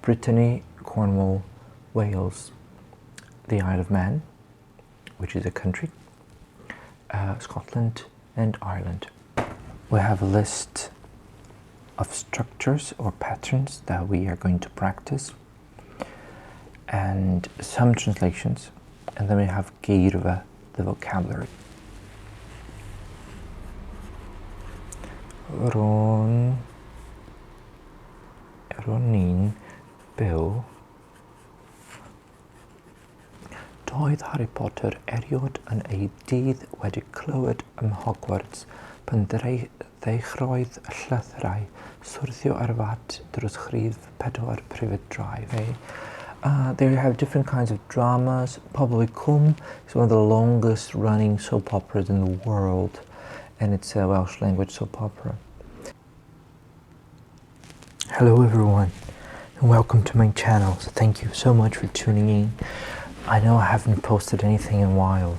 Brittany, Cornwall, Wales, the Isle of Man, which is a country, Scotland and Ireland. We have a list of structures or patterns that we are going to practice, and some translations, and then we have geirfa, the vocabulary. Ron ni'n byw. Doedd Harry Potter eriod yn ei dydd wedi clywed ym Hogwarts pan ddechreuodd y llythyrau swrddio ar fat dros Rhif 4 Prifyd Drive. There you have different kinds of dramas. Probably Cwm is one of the longest running soap operas in the world, and it's a Welsh language soap opera. Hello everyone, and welcome to my channel. So thank you so much for tuning in. I know I haven't posted anything in a while,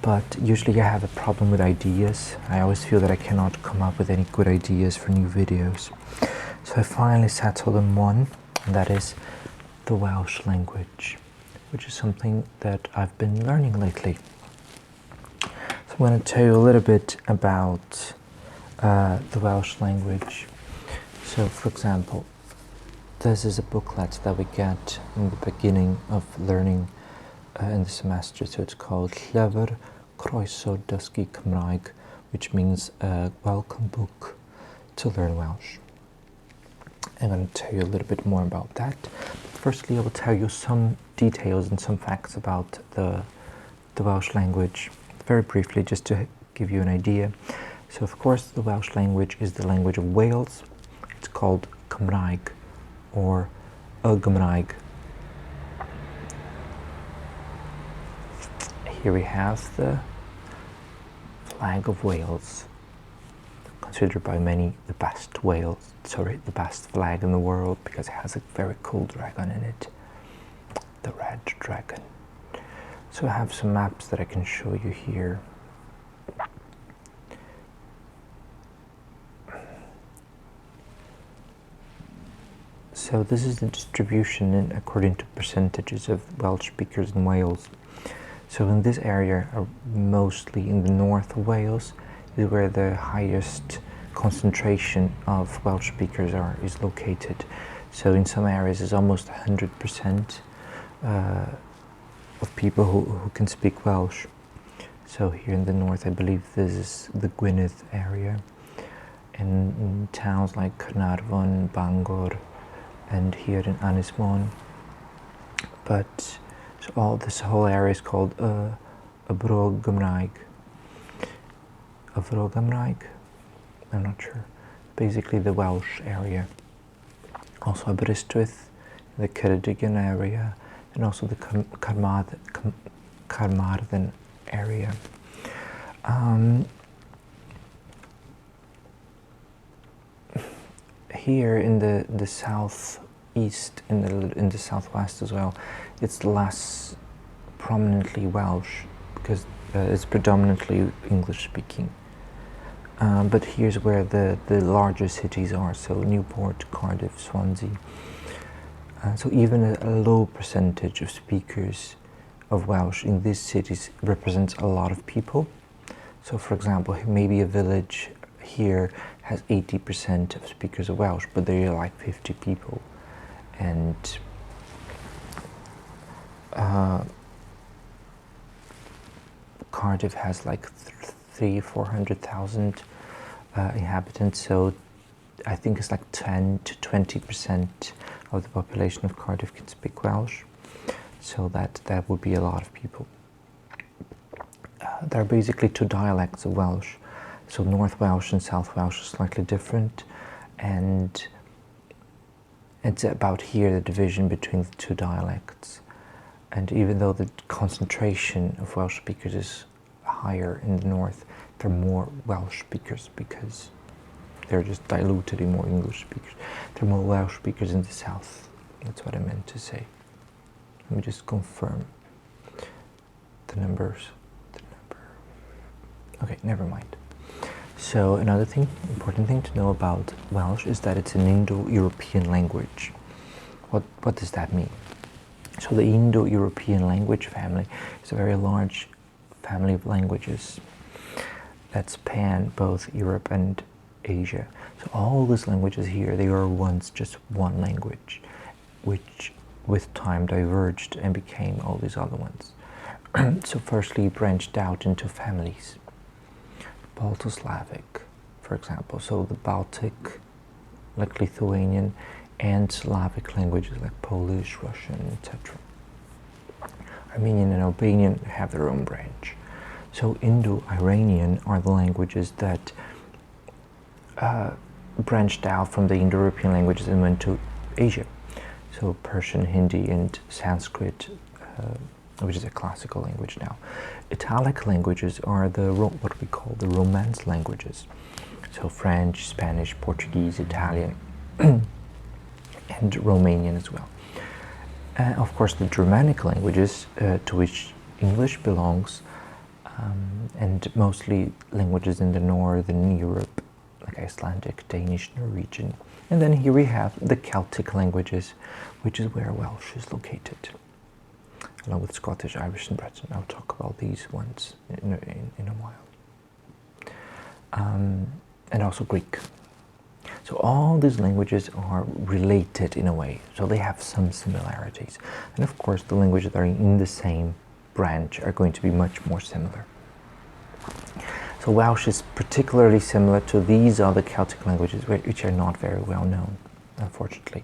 but usually I have a problem with ideas. I always feel that I cannot come up with any good ideas for new videos. So I finally settled on one, and that is the Welsh language, which is something that I've been learning lately. So I'm going to tell you a little bit about the Welsh language. So, for example, this is a booklet that we get in the beginning of learning in the semester. So it's called Llyfr Croeso Dysgu Cymraeg, which means a welcome book to learn Welsh. I'm going to tell you a little bit more about that. But firstly, I will tell you some details and some facts about the Welsh language, very briefly, just to give you an idea. So, of course, the Welsh language is the language of Wales. It's called Cymraeg or y Gymraeg. Here we have the flag of Wales, considered by many the best flag in the world because it has a very cool dragon in it, the red dragon. So I have some maps that I can show you here. So this is the distribution according to percentages of Welsh speakers in Wales. So in this area, mostly in the north of Wales, is where the highest concentration of Welsh speakers is located. So in some areas it's almost 100% of people who can speak Welsh. So here in the north, I believe this is the Gwyll area. And in towns like Carnarvon, Bangor, and here in Ynys Môn. But so this whole area is called y Bro Gymraeg. Y Bro Gymraeg? I'm not sure. Basically the Welsh area. Also Aberystwyth, the Ceredigion area, and also the Carmarthen area. Here in the southeast, in the southwest as well, it's less prominently Welsh because it's predominantly English speaking. But here's where the larger cities are, so Newport, Cardiff, Swansea. So even a low percentage of speakers of Welsh in these cities represents a lot of people. So for example, maybe a village here has 80% of speakers of Welsh, but there are like 50 people. And Cardiff has like 300,000-400,000 inhabitants, so I think it's like 10 to 20% of the population of Cardiff can speak Welsh, so that would be a lot of people. There are basically two dialects of Welsh, so North Welsh and South Welsh are slightly different, and it's about here the division between the two dialects. And even though the concentration of Welsh speakers is higher in the north, there are more Welsh speakers because they're just diluted in more English speakers. There are more Welsh speakers in the south. That's what I meant to say. Let me just confirm the numbers. Okay, never mind. So another thing, important thing to know about Welsh is that it's an Indo-European language. What does that mean? So the Indo-European language family is a very large family of languages that span both Europe and Asia. So all these languages here, they were once just one language, which with time diverged and became all these other ones. So firstly branched out into families. Balto-Slavic, for example, so the Baltic, like Lithuanian, and Slavic languages like Polish, Russian, etc. Armenian and Albanian have their own branch. So Indo-Iranian are the languages that branched out from the Indo-European languages and went to Asia. So Persian, Hindi, and Sanskrit, which is a classical language now. Italic languages are what we call the Romance languages. So French, Spanish, Portuguese, Italian, and Romanian as well. Of course, the Germanic languages, to which English belongs, and mostly languages in the Northern Europe, like Icelandic, Danish, Norwegian. And then here we have the Celtic languages, which is where Welsh is located, along with Scottish, Irish, and Breton. I'll talk about these ones in a while. And also Greek. So all these languages are related in a way, so they have some similarities. And of course, the languages that are in the same branch are going to be much more similar. So Welsh is particularly similar to these other Celtic languages, which are not very well known, unfortunately.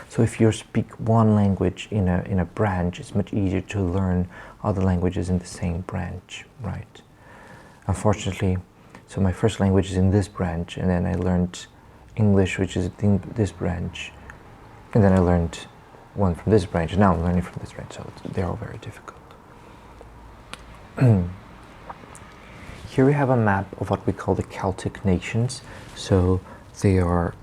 So if you speak one language in a branch, it's much easier to learn other languages in the same branch, right? Unfortunately, so my first language is in this branch, and then I learned English, which is in this branch, and then I learned one from this branch, and now I'm learning from this branch, so they're all very difficult. Here we have a map of what we call the Celtic nations. So they are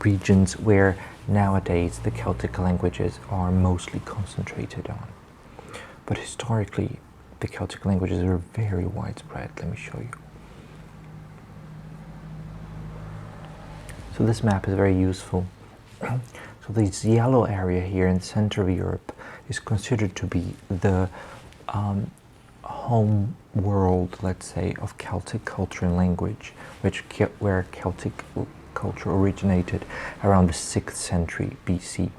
regions where nowadays the Celtic languages are mostly concentrated on. But historically, the Celtic languages are very widespread. Let me show you. So this map is very useful. So this yellow area here in the center of Europe is considered to be the home world, let's say, of Celtic culture and language, where Celtic culture originated around the 6th century BC.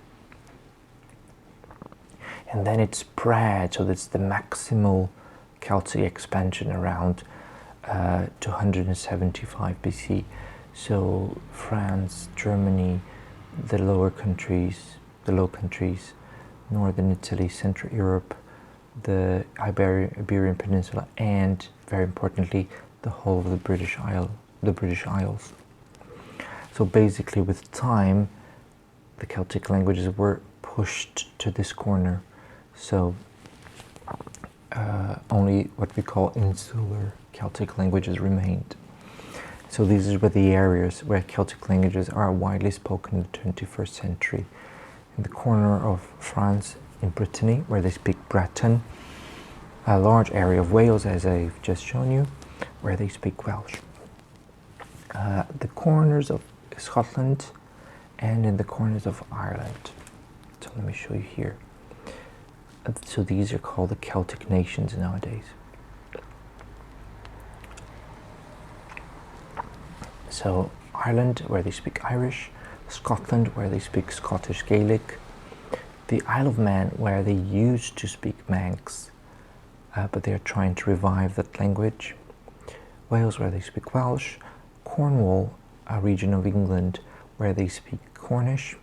And then it spread, so that's the maximal Celtic expansion around 275 BC. So France, Germany, the Low Countries, Northern Italy, Central Europe, the Iberian Peninsula, and very importantly, the whole of the British Isles. So basically, with time, the Celtic languages were pushed to this corner. So only what we call insular Celtic languages remained. So these are the areas where Celtic languages are widely spoken in the 21st century. In the corner of France, in Brittany, where they speak Breton, a large area of Wales, as I've just shown you, where they speak Welsh. The corners of Scotland, and in the corners of Ireland. So let me show you here. So these are called the Celtic nations nowadays. So Ireland, where they speak Irish, Scotland, where they speak Scottish Gaelic, the Isle of Man, where they used to speak Manx, but they're trying to revive that language, Wales, where they speak Welsh, Cornwall, a region of England, where they speak Cornish.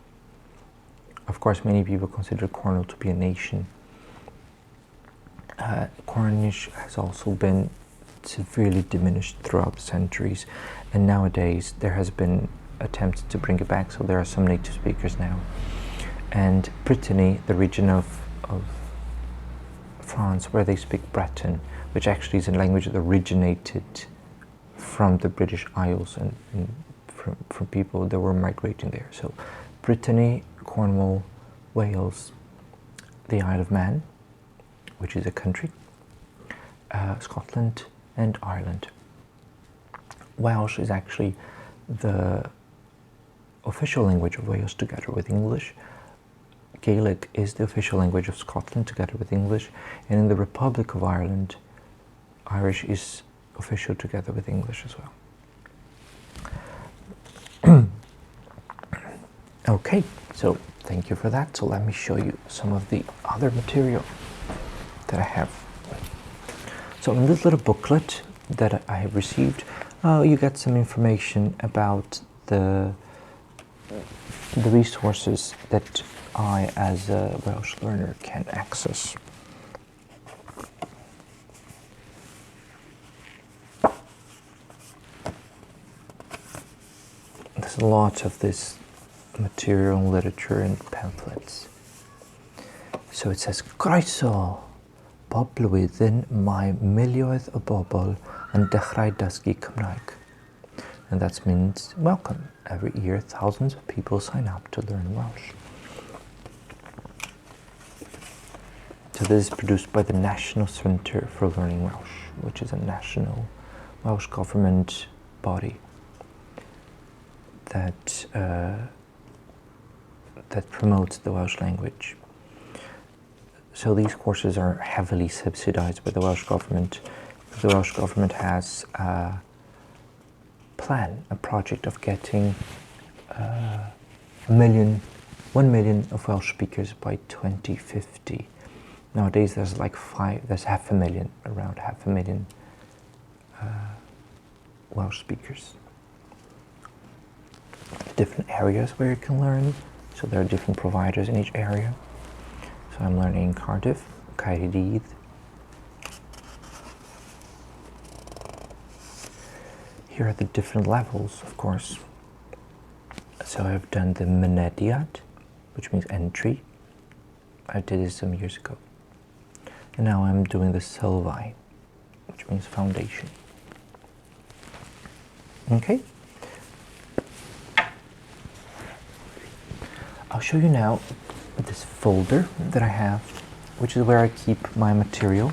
Of course, many people consider Cornwall to be a nation. Cornish has also been severely diminished throughout the centuries, and nowadays there has been attempts to bring it back, so there are some native speakers now. And Brittany, the region of France, where they speak Breton, which actually is a language that originated from the British Isles and from people that were migrating there. So Brittany, Cornwall, Wales, the Isle of Man, which is a country, Scotland, and Ireland. Welsh is actually the official language of Wales, together with English, Gaelic is the official language of Scotland together with English, and in the Republic of Ireland, Irish is official together with English as well. Okay, so thank you for that. So let me show you some of the other material that I have. So in this little booklet that I have received, you get some information about the resources that I, as a Welsh learner, can access. There's a lot of this material and literature and pamphlets. So it says, Croeso, bob blwyddyn mae milioedd o bobl yn dechrau dysgu Cymraeg. And that means welcome. Every year, thousands of people sign up to learn Welsh. So this is produced by the National Centre for Learning Welsh, which is a national Welsh government body that promotes the Welsh language. So these courses are heavily subsidized by the Welsh government. The Welsh government has a plan, a project of getting 1 million of Welsh speakers by 2050. Nowadays there's like there's around half a million Welsh speakers. Different areas where you can learn, so there are different providers in each area. So I'm learning in Cardiff, Caerdydd. Here are the different levels, of course. So I've done the Mynediad, which means entry. I did this some years ago. And now I'm doing the Sylfaen, which means foundation. Okay. I'll show you now this folder that I have, which is where I keep my material,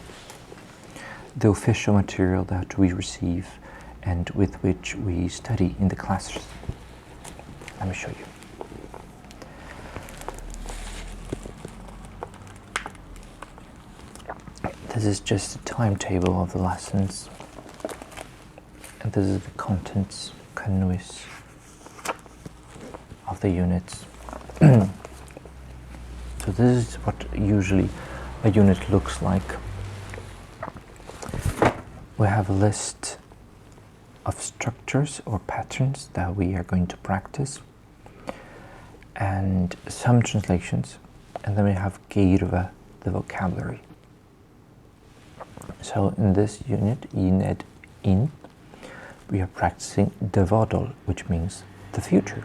the official material that we receive and with which we study in the classes. Let me show you. This is just a timetable of the lessons, and this is the contents, cynnwys, of the units. So this is what usually a unit looks like. We have a list of structures or patterns that we are going to practice, and some translations, and then we have geirfa, the vocabulary. So in this unit, uned in, we are practicing dyfodol, which means the future.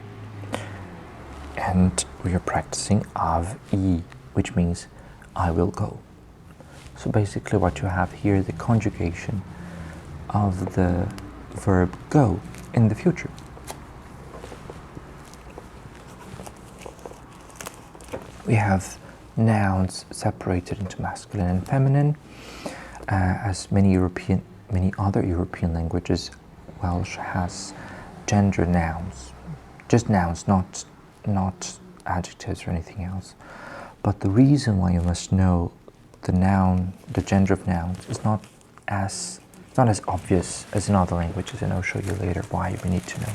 And we are practicing av I, which means I will go. So basically what you have here is the conjugation of the verb go in the future. We have nouns separated into masculine and feminine. As many other European languages, Welsh has gender nouns, just nouns, not adjectives or anything else. But the reason why you must know the gender of nouns is not as obvious as in other languages, and I'll show you later why we need to know.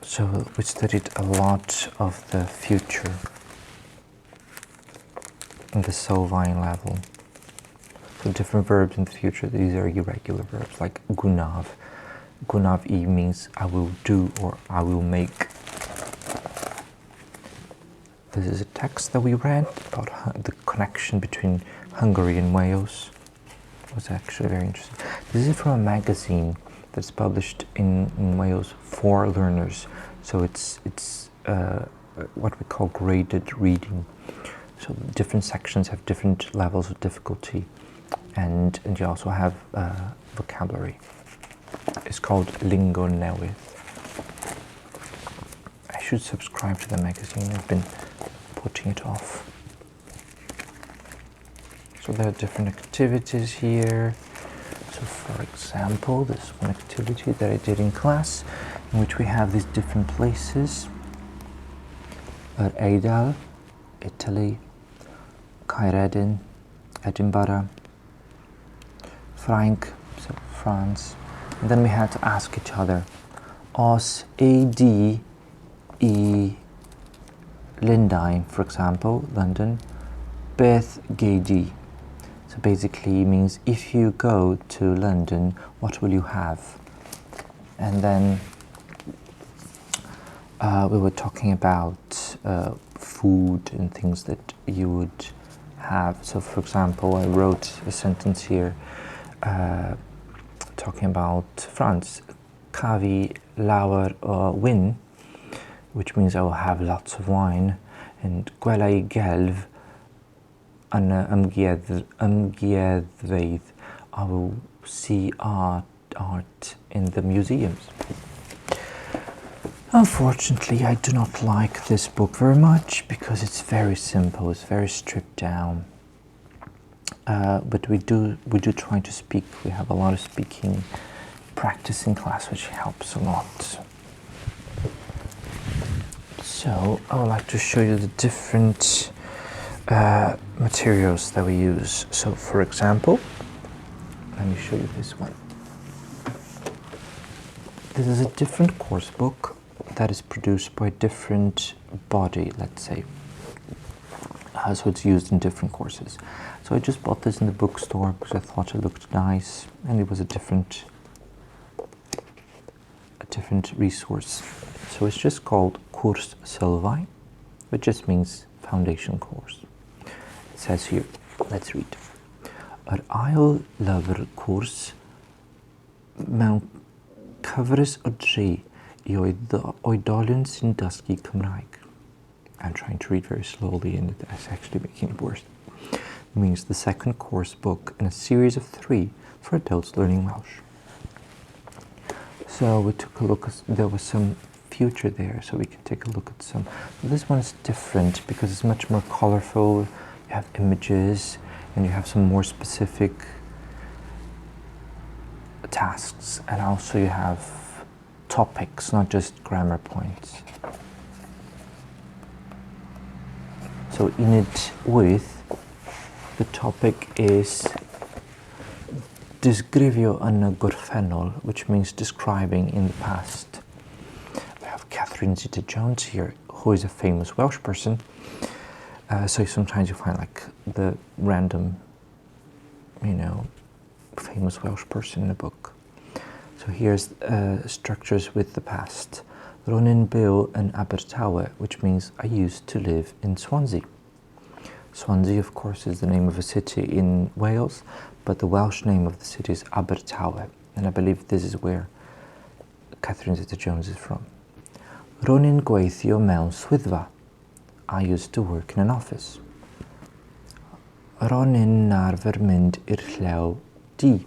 So we studied a lot of the future in the Sylfaen level. So different verbs in the future, these are irregular verbs, like gwnav. Gwnav I means I will do or I will make. This is a text that we read about the connection between Hungary and Wales. It was actually very interesting. This is from a magazine that's published in Wales for learners. So it's what we call graded reading. So different sections have different levels of difficulty, and you also have vocabulary. It's called Lingo Newydd. I should subscribe to the magazine. I've been putting it off. So there are different activities here. So for example, this one activity that I did in class in which we have these different places. Eidal, Italy, Caeredin, Edinburgh, Frank, so France. And then we had to ask each other, Os AD E Lindain, for example, London, Beth Gadi. So basically it means if you go to London, what will you have? And then we were talking about food and things that you would have. So for example, I wrote a sentence here talking about France, Cavi Lawer Win, which means I will have lots of wine, and Gwyll Gelf an ymgeddfeydd, I will see art in the museums. Unfortunately, I do not like this book very much because it's very simple, it's very stripped down. But we do try to speak. We have a lot of speaking practice in class, which helps a lot. So I would like to show you the different materials that we use. So for example, let me show you this one. This is a different course book that is produced by a different body, let's say. So it's used in different courses. So I just bought this in the bookstore because I thought it looked nice and it was a different resource. So it's just called Kurs Sylvain, which just means foundation course. It says here, let's read. Yr ail lyfr cwrs mewn cyfres o dri I oedolion sy'n dysgu Cymraeg. I'm trying to read very slowly and it's actually making it worse. It means the second course book in a series of 3 for adults learning Welsh. So we took a look, there was some future there, so we can take a look at some. This one is different because it's much more colorful. You have images and you have some more specific tasks, and also you have topics, not just grammar points. So in it with, the topic is disgrifio yn y gorffennol, which means describing in the past. We have Catherine Zeta-Jones here, who is a famous Welsh person. So sometimes you find like the random, famous Welsh person in a book. So here's structures with the past. Ro'n byw yn Abertawe, which means I used to live in Swansea. Swansea, of course, is the name of a city in Wales, but the Welsh name of the city is Abertawe, and I believe this is where Catherine Zeta-Jones is from. Ro'n gweithio mewn swyddfa. I used to work in an office. Ro'n arfer mynd i'r llew D.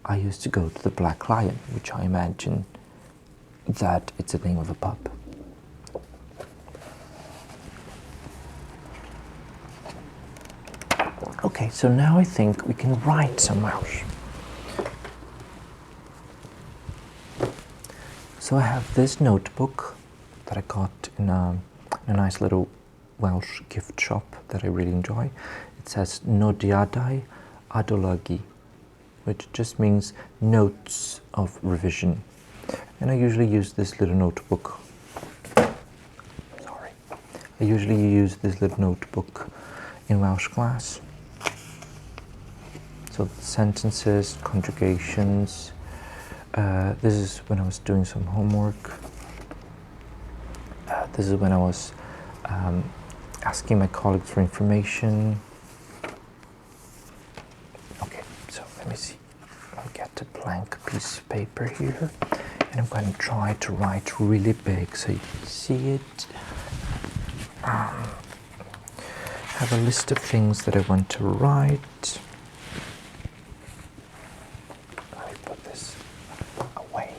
I used to go to the Black Lion, which I imagine that it's the name of a pub. Okay, so now I think we can write some Welsh. So I have this notebook that I got in a nice little Welsh gift shop that I really enjoy. It says Nodiadau Adolygu, which just means notes of revision. And I usually use this little notebook. I usually use this little notebook in Welsh class. So sentences, conjugations. This is when I was doing some homework. This is when I was asking my colleagues for information. Okay, so let me see. I'll get a blank piece of paper here, and I'm going to try to write really big so you can see it. Have a list of things that I want to write. Let me put this away.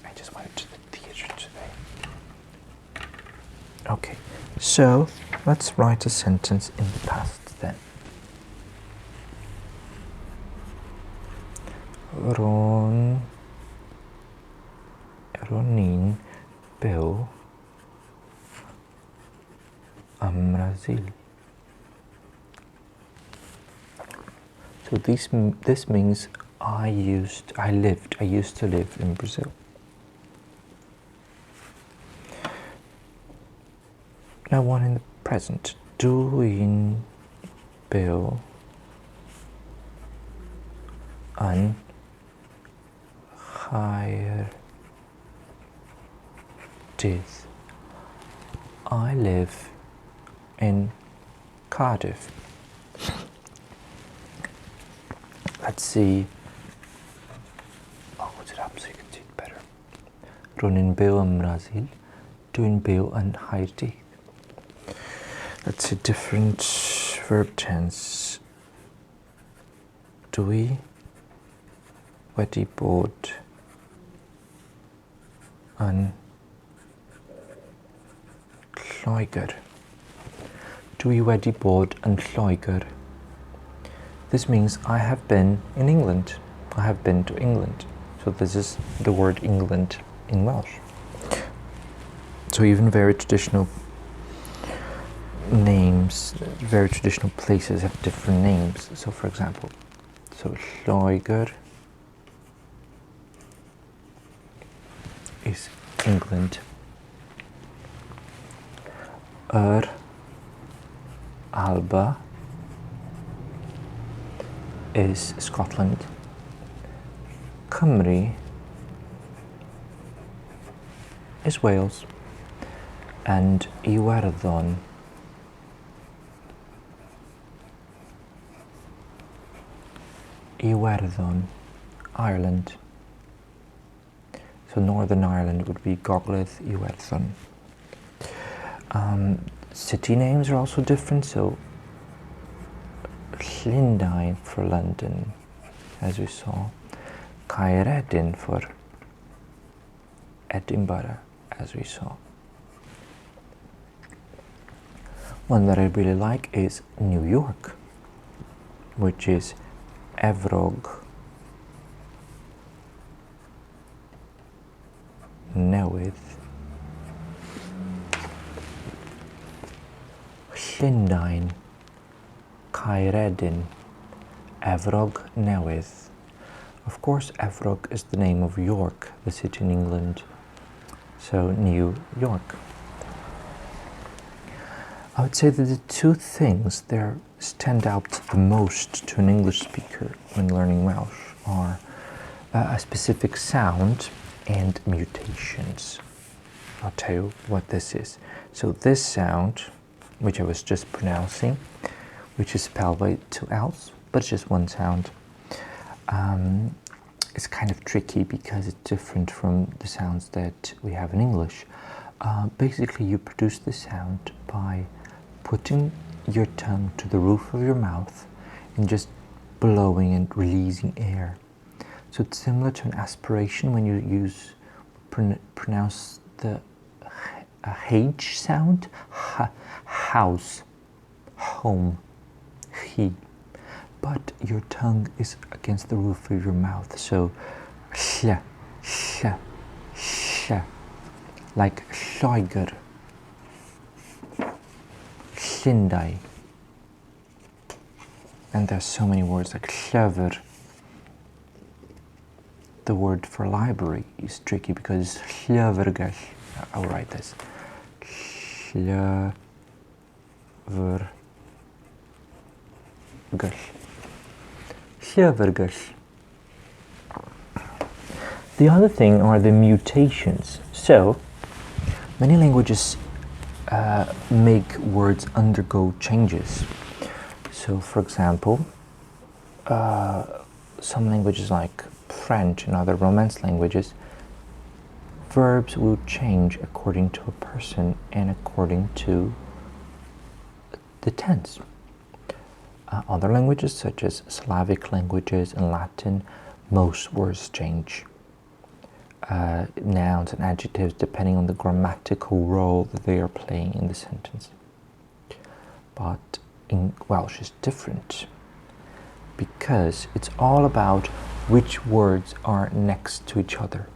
I just went to the theater today. Okay, so let's write a sentence in the past then. Ro'n Ronin byw ym Brazil. So this means I used to live in Brazil. Now one in the present. Dwi'n byw yn Caerdydd. I live in Cardiff. Let's see. Oh, what's it up so you can see it better? Ronin byw ym Brazil. Dwi'n byw yn Caerdydd. That's a different verb tense. Dwi wedi bod yn Lloegr. Dwi wedi bod yn Lloegr. This means I have been in England. I have been to England. So this is the word England in Welsh. So even very traditional names, very traditional places have different names. So for example, Lloegr is England. Alba is Scotland. Cymru is Wales. And Iwerddon Ireland. So Northern Ireland would be Gogledd Iwerddon. City names are also different, so Llundain for London, as we saw. Caeredin for Edinburgh, as we saw. One that I really like is New York, which is Efrog Newydd. Llundain, Caeredin, Efrog Newydd. Of course, Efrog is the name of York, the city in England. So, New York. I would say that the two things that stand out the most to an English speaker when learning Welsh are a specific sound and mutations. I'll tell you what this is. So this sound, which I was just pronouncing, which is spelled by two L's, but it's just one sound. It's kind of tricky because it's different from the sounds that we have in English. Basically, you produce the sound by putting your tongue to the roof of your mouth and just blowing and releasing air. So it's similar to an aspiration when you pronounce the H sound, house, home, he. But your tongue is against the roof of your mouth, so sh, like Lloegr, Llundain. And there's so many words like llyfr. The word for library is tricky because llyfrgell. I'll write this. Llyfrgell. Llyfrgell. The other thing are the mutations. So, many languages make words undergo changes. So, for example, some languages like French and other Romance languages, verbs will change according to a person and according to the tense. Other languages, such as Slavic languages and Latin, most words change. Nouns and adjectives depending on the grammatical role that they are playing in the sentence. But in Welsh it's different because it's all about which words are next to each other.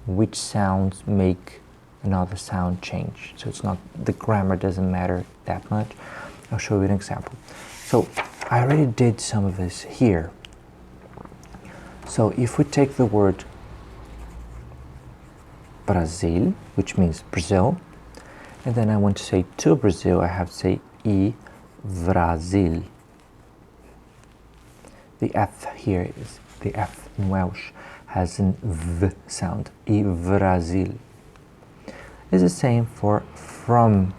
which sounds make another sound change. So it's not, the grammar doesn't matter that much. I'll show you an example. So I already did some of this here. So if we take the word Brazil, which means Brazil, and then I want to say to Brazil, I have to say I Brasil. The F here is, the F in Welsh has an V sound, I Brasil. It's the same for from,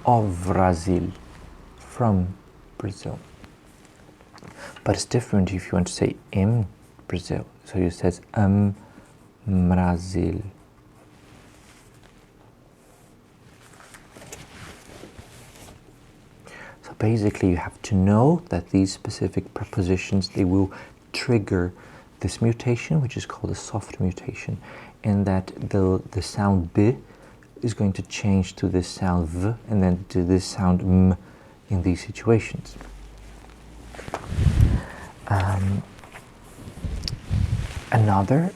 of Brazil, from Brazil. But it's different if you want to say in Brazil. So you says Brazil. So basically you have to know that these specific prepositions, they will trigger this mutation, which is called a soft mutation, and that the sound B is going to change to this sound V and then to this sound M in these situations. Another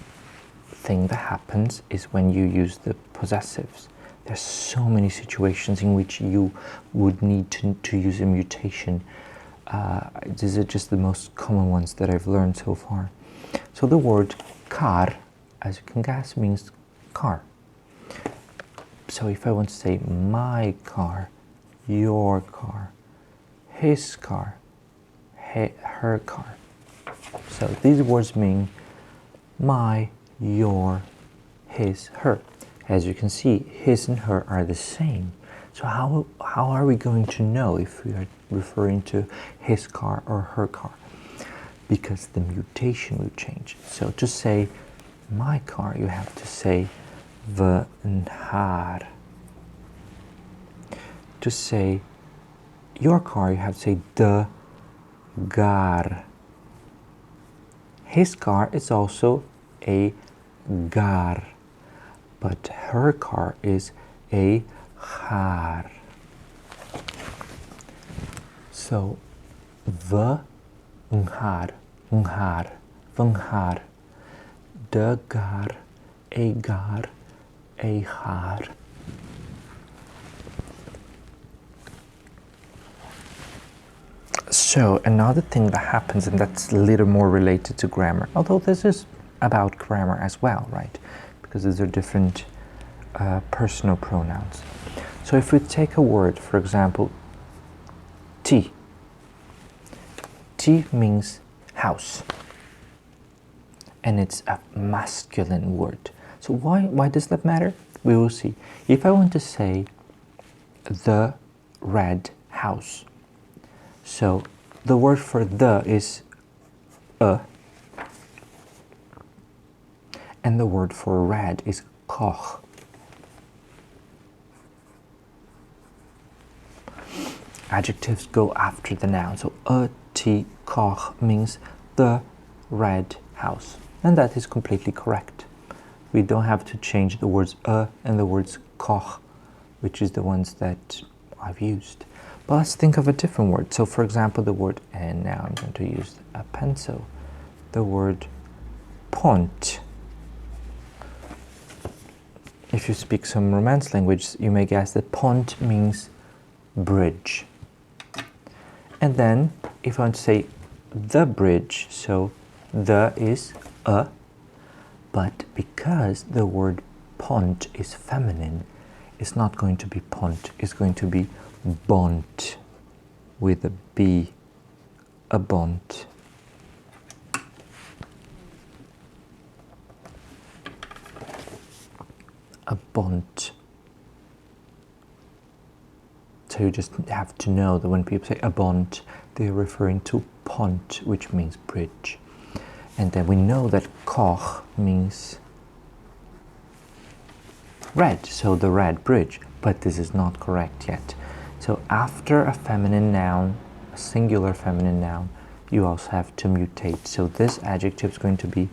thing that happens is when you use the possessives. There's so many situations in which you would need to use a mutation. These are just the most common ones that I've learned so far. So the word car, as you can guess, means car. So if I want to say my car, your car, his car, her car. So these words mean my, your, his, her. As you can see, his and her are the same. So how are we going to know if we are referring to his car or her car? Because the mutation will change. So to say my car, you have to say v and haar. To say your car, you have to say de gar. His car is also a gar, but her car is a haar. So v haar, van haar, de gar, a haar. So another thing that happens, and that's a little more related to grammar, although this is about grammar as well, right? Because these are different personal pronouns. So if we take a word, for example, T. T means house, and it's a masculine word. So why does that matter? We will see. If I want to say the red house, so the word for the is a, and the word for red is koch. Adjectives go after the noun. So a t koch means the red house, and that is completely correct. We don't have to change the words a and the words koch, which is the ones that I've used. But let's think of a different word. So for example, the word, and now I'm going to use a pencil, the word pont. If you speak some Romance language, you may guess that pont means bridge. And then if I want to say the bridge, so the is a, but because the word pont is feminine, it's not going to be pont, it's going to be bont with a B, a bont. A bont. So you just have to know that when people say a bont, they're referring to pont, which means bridge. And then we know that koch means red, so the red bridge, but this is not correct yet. So after a feminine noun, a singular feminine noun, you also have to mutate. So this adjective is going to be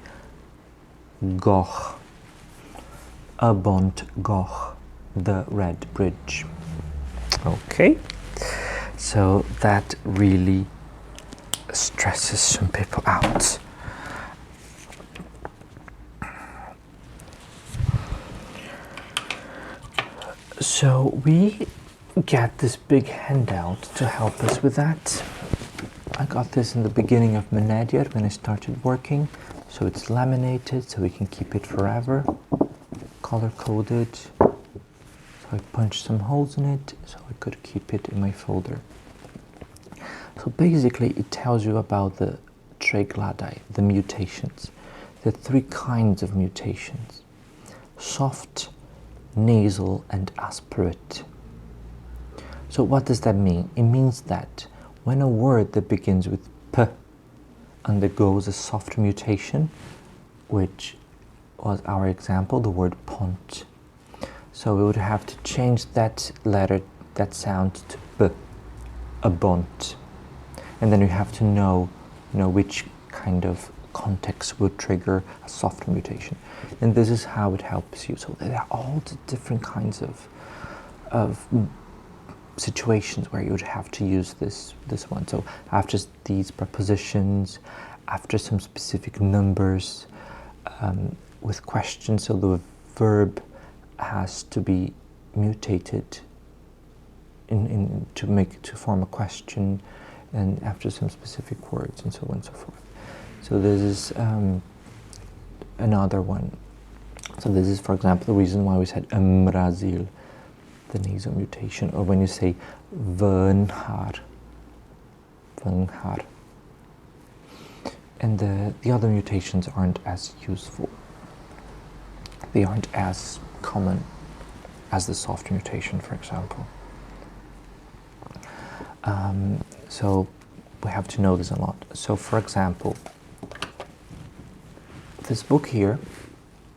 goch, a bont goch, the red bridge. Okay, so that really stresses some people out. So we get this big handout to help us with that. I got this in the beginning of Menedier when I started working. So it's laminated so we can keep it forever. Color coded. So I punched some holes in it so I could keep it in my folder. So basically it tells you about the triglycerides, the mutations. There are three kinds of mutations: soft, nasal, and aspirate. So what does that mean? It means that when a word that begins with P undergoes a soft mutation, which was our example, the word pont. So we would have to change that letter, that sound to B, a bont. And then you have to know which kind of context would trigger a soft mutation. And this is how it helps you. So there are all the different kinds of situations where you would have to use this one. So after these prepositions, after some specific numbers, with questions, so the verb has to be mutated to form a question, and after some specific words, and so on and so forth. So this is another one. So this is, for example, the reason why we said Brazil, the nasal mutation, or when you say Vernhar. And the other mutations aren't as useful. They aren't as common as the soft mutation, for example. So we have to know this a lot. So for example, this book here,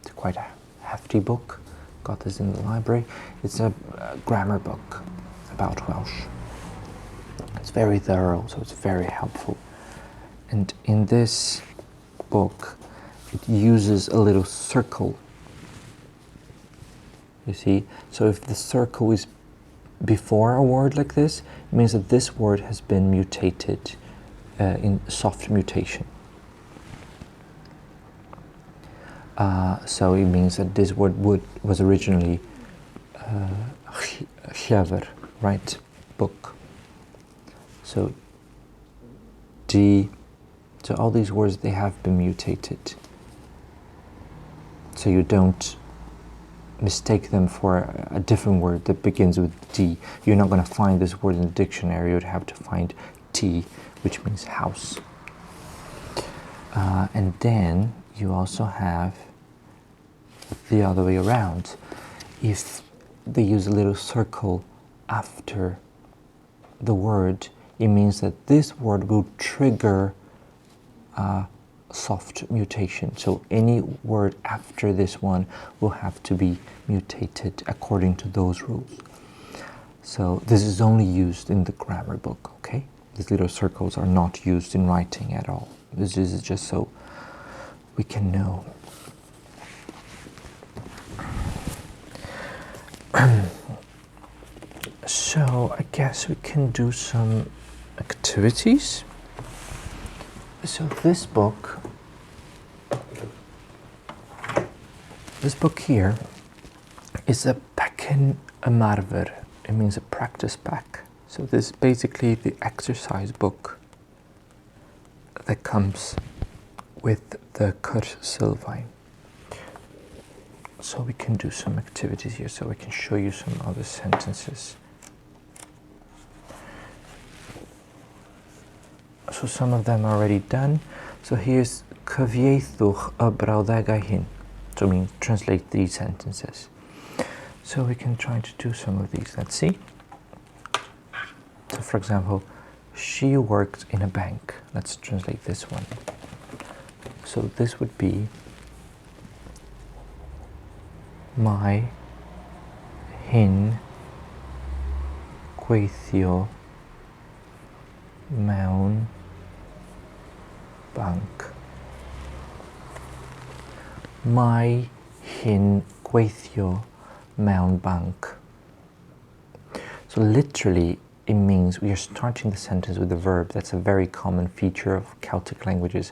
it's quite a hefty book, got this in the library. It's a grammar book about Welsh. It's very thorough, so it's very helpful. And in this book, it uses a little circle. You see? So if the circle is before a word like this, it means that this word has been mutated in soft mutation. So it means that this word was originally llyfr, right? Book. So so all these words, they have been mutated. So you don't mistake them for a different word that begins with D. You're not going to find this word in the dictionary. You would have to find T, which means house. And then you also have the other way around. If they use a little circle after the word, it means that this word will trigger a soft mutation. So any word after this one will have to be mutated according to those rules. So this is only used in the grammar book, okay? These little circles are not used in writing at all. This is just so we can know. So I guess we can do some activities. So this book here is a pecyn ymarfer. It means a practice pack. So this is basically the exercise book that comes with the cwrs sylfaen. So we can do some activities here, so I can show you some other sentences. So some of them are already done. So here's cyfieithwch y brawddegau hyn. So I mean, translate these sentences. So we can try to do some of these. Let's see. So for example, she worked in a bank. Let's translate this one. So this would be mae hi'n gweithio mewn bank. Mae hi'n gweithio mewn bank. So literally it means we are starting the sentence with the verb. That's a very common feature of Celtic languages.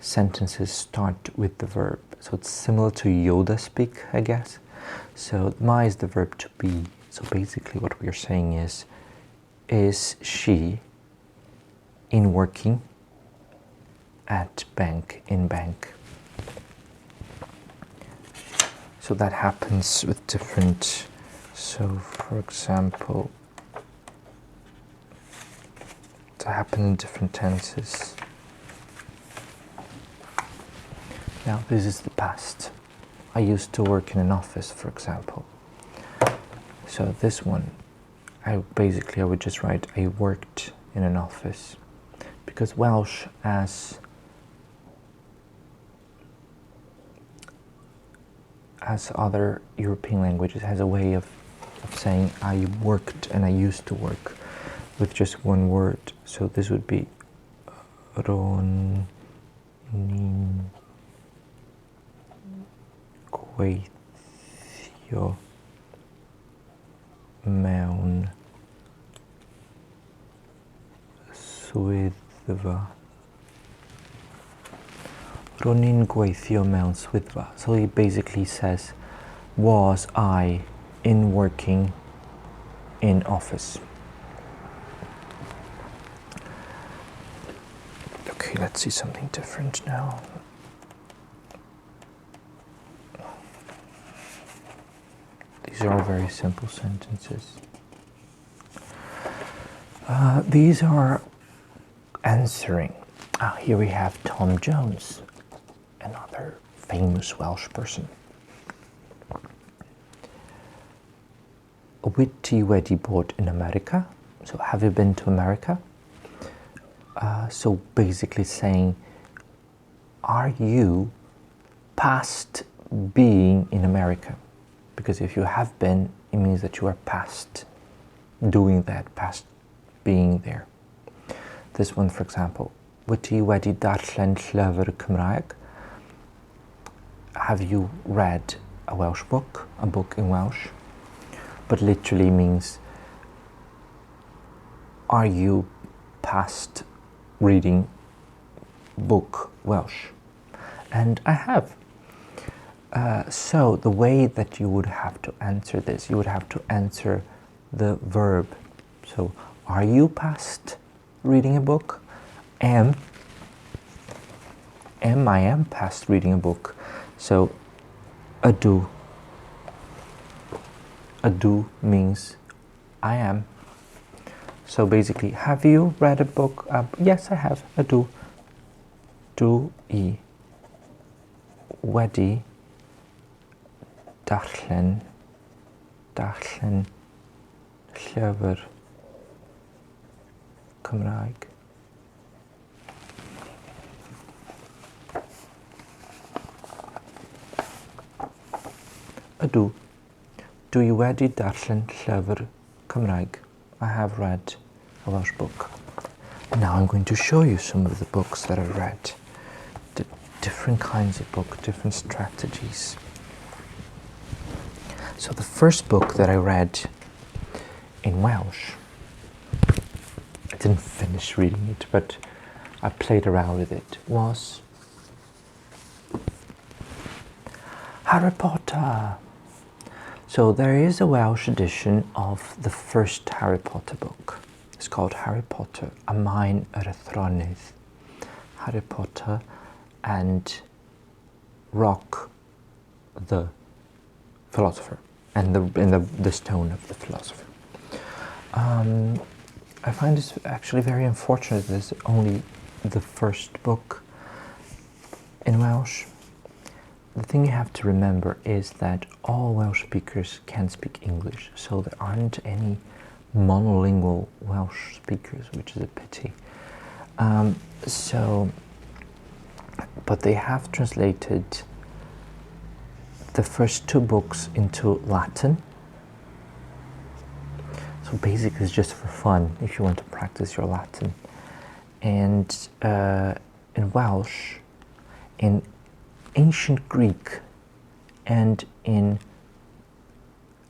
Sentences start with the verb. So it's similar to Yoda speak, I guess. So mae is the verb to be. So basically what we are saying is she in working at bank, in bank? So that happens with different, so for example, to happen in different tenses. Now this is the past. I used to work in an office, for example. So this one, I would just write I worked in an office, because Welsh, as other European languages, has a way of saying I worked and I used to work with just one word. So this would be Ron ni'n gweithio mewn swyddfa. Ron ni'n gweithio mewn swyddfa. So he basically says, was I in working in office? Okay, let's see something different now. These are all very simple sentences. These are answering. Here we have Tom Jones, another famous Welsh person. Wyt ti wedi bod in America? So have you been to America? So basically saying, are you past being in America? Because if you have been, it means that you are past doing that, past being there. This one, for example, wyt ti wedi darllen llyfr Cymraeg? Have you read a Welsh book, a book in Welsh? But literally means, are you past reading book Welsh? And I have. So the way that you would have to answer this, you would have to answer the verb. So are you past reading a book? I am past reading a book. So ydw. Ydw means I am. So basically, have you read a book? Yes, I have. Ydw. Dw I wedi darllen llyfr Cymraeg. Ydw. Dwi wedi darllen llyfr Cymraeg. I have read a Welsh book. Now I'm going to show you some of the books that I've read. The different kinds of book, different strategies. So the first book that I read in Welsh, I didn't finish reading it, but I played around with it, was Harry Potter. So there is a Welsh edition of the first Harry Potter book. It's called Harry Potter, A Maen yr Athronydd. Harry Potter and Rock the Philosopher, and the Stone of the Philosopher. I find this actually very unfortunate that it's only the first book in Welsh. The thing you have to remember is that all Welsh speakers can speak English, so there aren't any monolingual Welsh speakers, which is a pity. But they have translated the first two books into Latin. So basically it's just for fun, if you want to practice your Latin. And in Welsh, in Ancient Greek, and in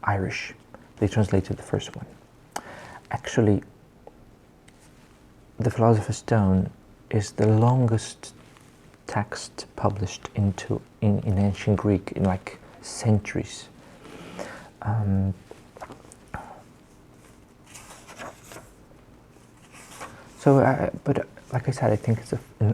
Irish, they translated the first one. Actually, the Philosopher's Stone is the longest text published in Ancient Greek in like centuries. So, but like I said, I think it's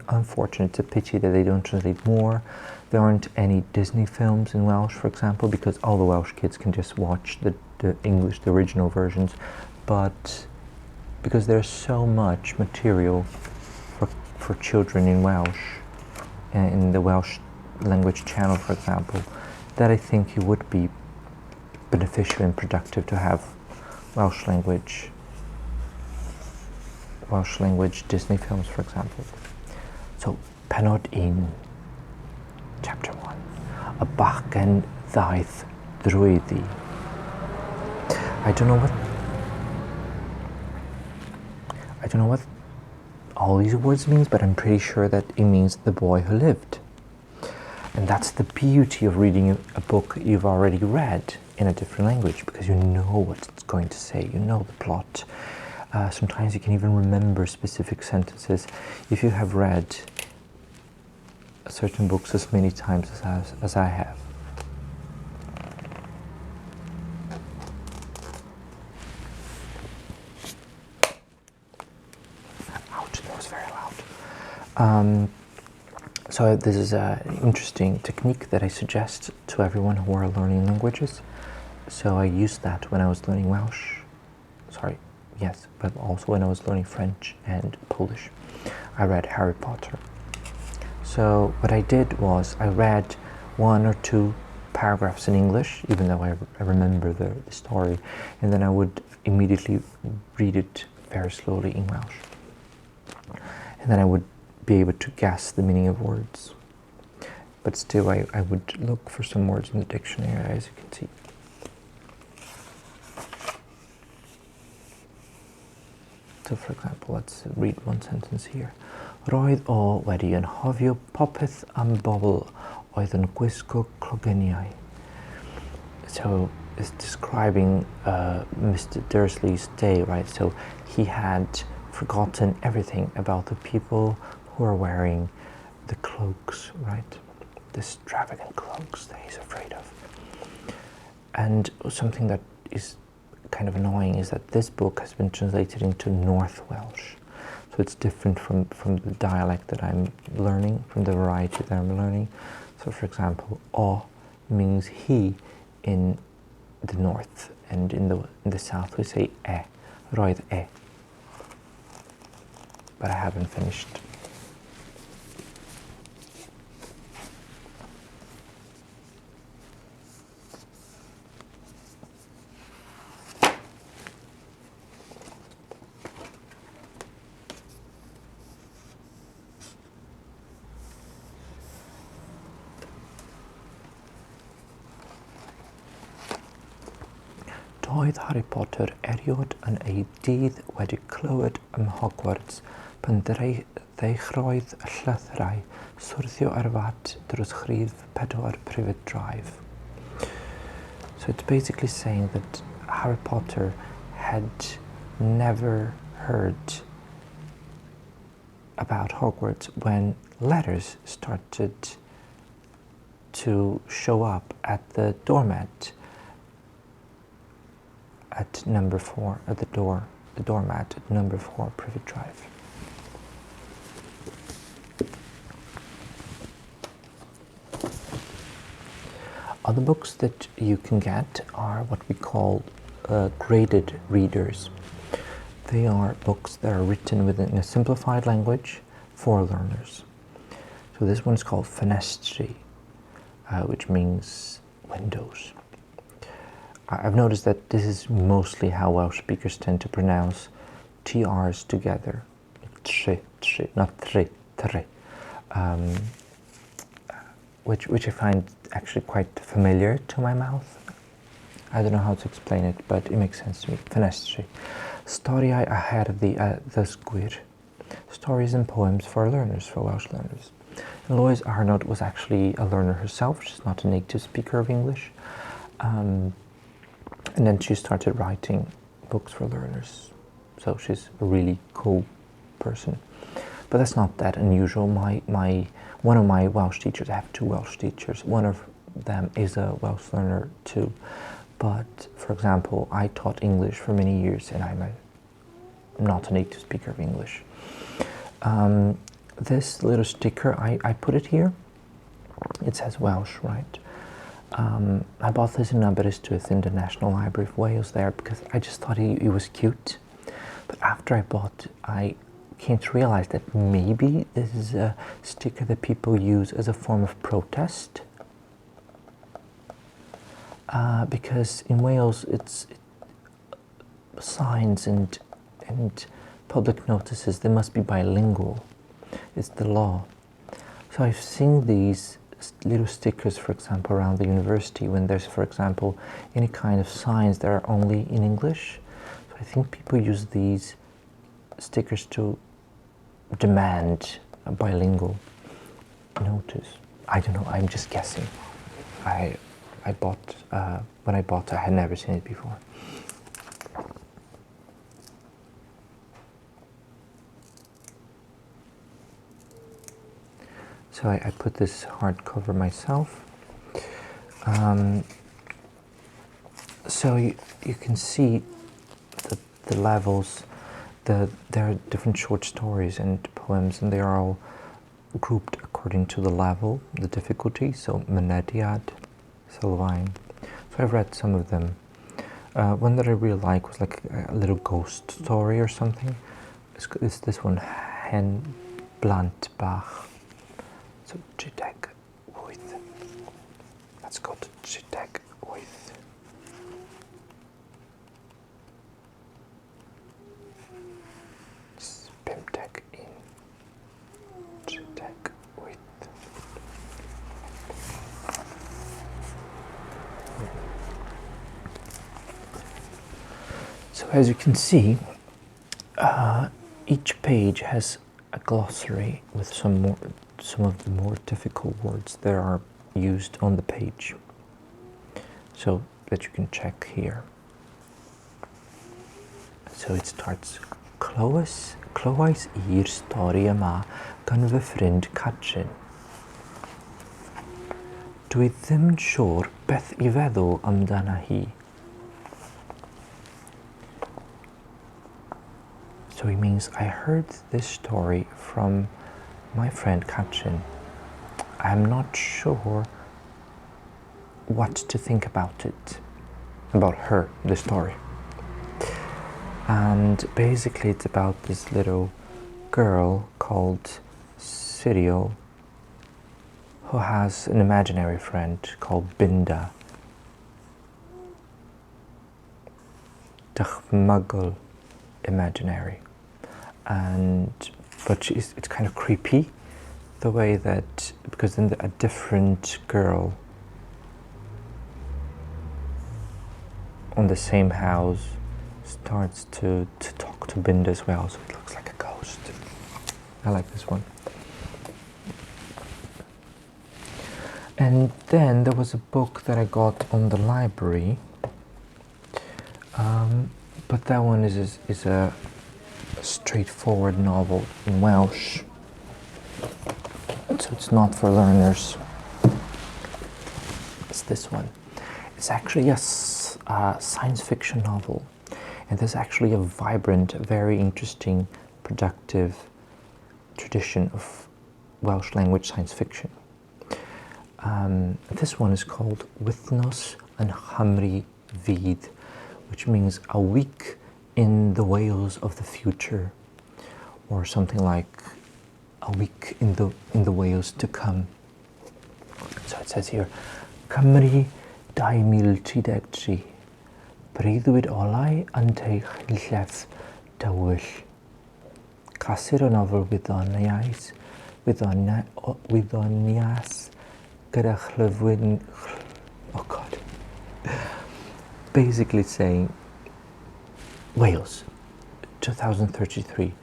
unfortunate, it's a pity that they don't translate more. There aren't any Disney films in Welsh, for example, because all the Welsh kids can just watch the English, the original versions, but because there's so much material for children in Welsh, in the Welsh language channel, for example, that I think it would be beneficial and productive to have Welsh language Disney films, for example. So, Penod 1, Chapter 1. Y bachgen ddaeth drwyddi. I don't know what all these words means, but I'm pretty sure that it means the boy who lived. And that's the beauty of reading a book you've already read in a different language, because you know what it's going to say, you know the plot. Sometimes you can even remember specific sentences if you have read certain books as many times as I have. Ouch, that was very loud. So this is an interesting technique that I suggest to everyone who are learning languages. So I used that when I was learning Welsh. Sorry, yes, but also when I was learning French and Polish. I read Harry Potter. So what I did was I read 1 or 2 paragraphs in English, even though I remember the story, and then I would immediately read it very slowly in Welsh. And then I would be able to guess the meaning of words. But still, I would look for some words in the dictionary, as you can see. So, for example, let's read one sentence here. Roedd o wedi anghofio popeth am bobl oedd yn gwisgo clogeniau. So it's describing Mr. Dursley's day, right? So he had forgotten everything about the people who are wearing the cloaks, right? The extravagant cloaks that he's afraid of. And something that is kind of annoying is that this book has been translated into North Welsh. So it's different from the dialect that I'm learning, from the variety that I'm learning. So for example, o means he in the north, and in the south we say e, roedd e. But I haven't finished. Doedd Harry Potter eriod yn ei dydd wedi clywed ym Hogwarts pan ddechreuodd y llythyrau swrthio ar fat dros chrif 4 Private Drive. So it's basically saying that Harry Potter had never heard about Hogwarts when letters started to show up at the doormat at number 4, at the doormat at number 4 Private Drive. Other books that you can get are what we call graded readers. They are books that are written within a simplified language for learners. So this one's called Ffenestri, which means windows. I've noticed that this is mostly how Welsh speakers tend to pronounce TRs together. Tri, not tri, tre. Which I find actually quite familiar to my mouth. I don't know how to explain it, but it makes sense to me. Ffenestri. Storiau a herddi a ddysgwyr. Stories and poems for learners, for Welsh learners. And Lois Arnold was actually a learner herself. She's not a native speaker of English. And then she started writing books for learners. So she's a really cool person. But that's not that unusual. One of my Welsh teachers, I have 2 Welsh teachers, one of them is a Welsh learner too. But for example, I taught English for many years and I'm not a native speaker of English. This little sticker, I put it here. It says Welsh, right? I bought this in Aberystwyth in the National Library of Wales there because I just thought it was cute. But after I bought, I came to realize that maybe this is a sticker that people use as a form of protest. Because in Wales, signs and public notices, they must be bilingual. It's the law. So I've seen these little stickers, for example, around the university when there's, for example, any kind of signs that are only in English. So I think people use these stickers to demand a bilingual notice. I don't know, I'm just guessing. When I bought it, I had never seen it before. So I put this hardcover myself. So you can see the levels. There are different short stories and poems, and they are all grouped according to the level, the difficulty. So Mynediad, Sylvain. So I've read some of them. One that I really like was like a little ghost story or something. It's this one, Hen Blant Bach. So Chiteg with. Let's go to Chiteg with. Spimteg in. Chiteg with. So as you can see, each page has a glossary with some of the more difficult words that are used on the page, so that you can check here. So it starts, Clywais i'r stori yma gan fy ffrind Catrin. Dwi ddim yn siŵr beth I feddwl amdana hi. So it means, I heard this story from my friend Catrin. I'm not sure what to think about it, about her, the story. And basically it's about this little girl called Cyril who has an imaginary friend called Binda. Dychmygol, imaginary. But it's kind of creepy, the way that, because then a different girl on the same house starts to talk to Binda as well, so it looks like a ghost. I like this one. And then there was a book that I got on the library, but that one is a straightforward novel in Welsh, so it's not for learners. It's this one. It's actually a science fiction novel, and there's actually a vibrant, very interesting, productive tradition of Welsh language science fiction. This one is called Wythnos yn Nghymru Fydd, which means a week in the Wales of the future, or something like a week in the Wales to come. So it says here, Cymru 2033, breuddwyd olau anteich llef dywyll. Casir o nofel wyddoniaeth gyda chlyfwyn, oh God. Basically saying, Wales, 2033,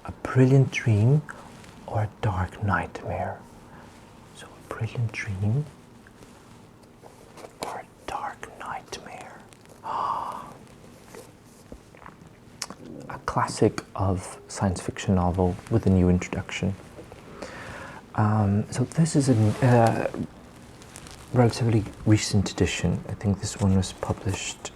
a brilliant dream or a dark nightmare. So a brilliant dream or a dark nightmare. A classic of science fiction novel with a new introduction. So this is a relatively recent edition. I think this one was published.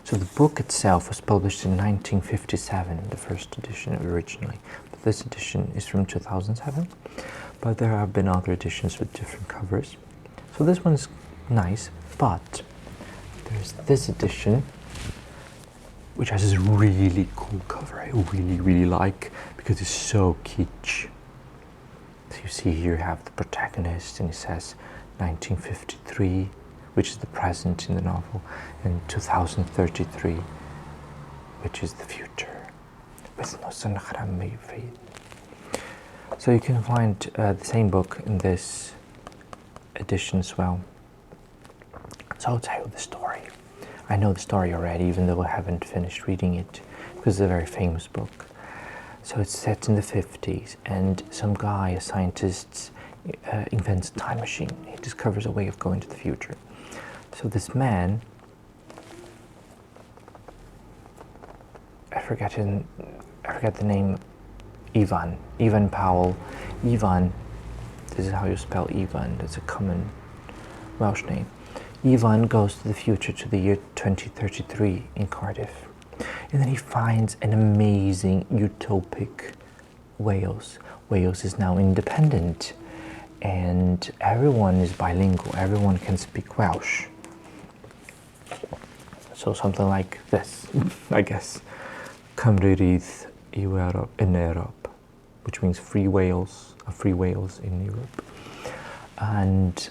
So the book itself was published in 1957, the first edition originally. But This edition is from 2007, but there have been other editions with different covers. So this one's nice, but there's this edition which has this really cool cover I really like because it's so kitsch. So you see here you have the protagonist and it says 1953, which is the present in the novel, and 2033, which is the future. So you can find the same book in this edition as well. So I'll tell you the story. I know the story already, even though I haven't finished reading it, because it's a very famous book. So it's set in the 50s, and some guy, a scientist, invents a time machine. He discovers a way of going to the future. So this man, I forget the name, Ivan Powell. Ivan, this is how you spell Ivan, that's a common Welsh name. Ivan goes to the future, to the year 2033 in Cardiff. And then he finds an amazing utopic Wales. Wales is now independent and everyone is bilingual, everyone can speak Welsh. So something like this, I guess. Cymru Rydd in Europe, which means free Wales in Europe. And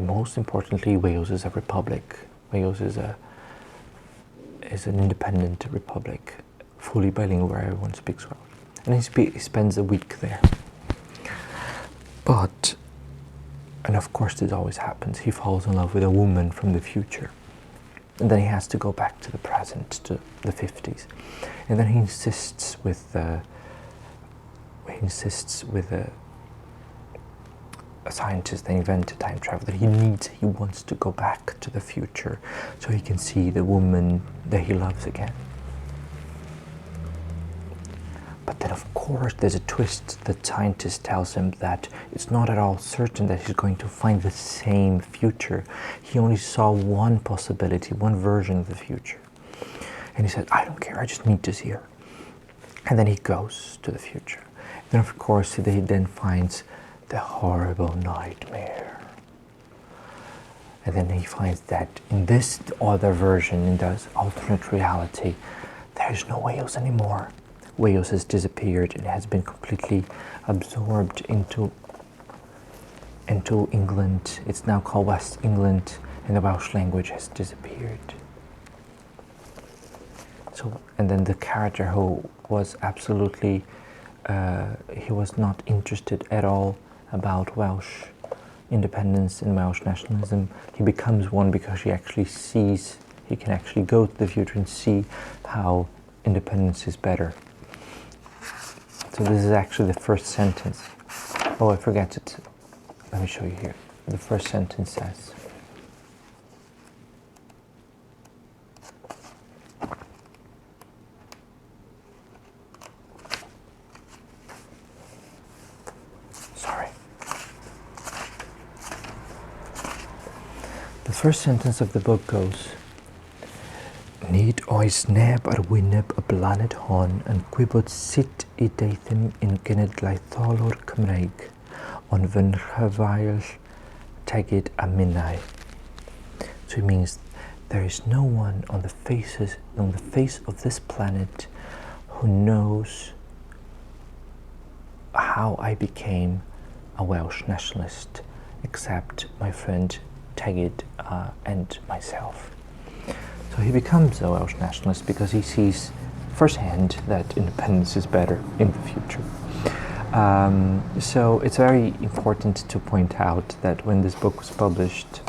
most importantly, Wales is a republic. Wales is an independent republic, fully bilingual, where everyone speaks Welsh. And he spends a week there. But, and of course this always happens, he falls in love with a woman from the future. And then he has to go back to the present, to the 50s. And then he insists with a scientist that invented time travel that he wants to go back to the future so he can see the woman that he loves again. But then of course there's a twist. The scientist tells him that it's not at all certain that he's going to find the same future. He only saw one possibility, one version of the future. And he said, I don't care, I just need to see her. And then he goes to the future. Then of course he then finds the horrible nightmare. And then he finds that in this other version, in this alternate reality, there's no Wales anymore. Wales has disappeared and has been completely absorbed into England. It's now called West England, and the Welsh language has disappeared. So, and then the character who was absolutely, he was not interested at all about Welsh independence and Welsh nationalism. He becomes one because he actually sees, he can actually go to the future and see how independence is better. So this is actually the first sentence. Oh, I forgot it. Let me show you here. The first sentence says, the first sentence of the book goes, Nid oes neb ar wyneb y blaned hon yn gwybod sut I deithim yn genedlaetholwr Cymreig, ond fy rhyfael tegid a minnau. So it means there is no one on the face of this planet who knows how I became a Welsh nationalist, except my friend Tegid and myself. So he becomes a Welsh nationalist because he sees firsthand that independence is better in the future. So it's very important to point out that when this book was published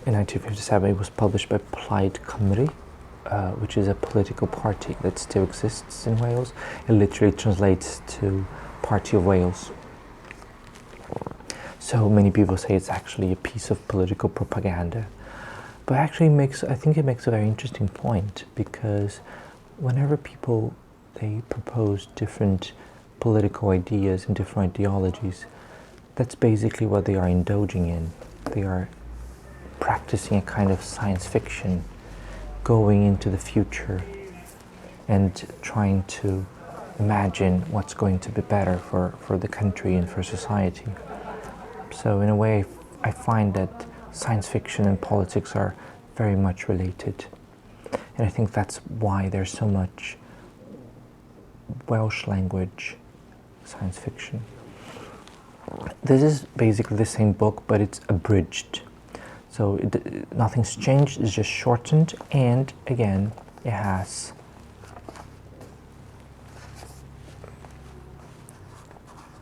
in 1957, it was published by Plaid Cymru, which is a political party that still exists in Wales. It literally translates to Party of Wales. So many people say it's actually a piece of political propaganda. But actually I think it makes a very interesting point, because whenever people, they propose different political ideas and different ideologies, that's basically what they are indulging in. They are practicing a kind of science fiction, going into the future and trying to imagine what's going to be better for the country and for society. So in a way, I find that science fiction and politics are very much related. And I think that's why there's so much Welsh language science fiction. This is basically the same book, but it's abridged. So nothing's changed, it's just shortened, and again, it has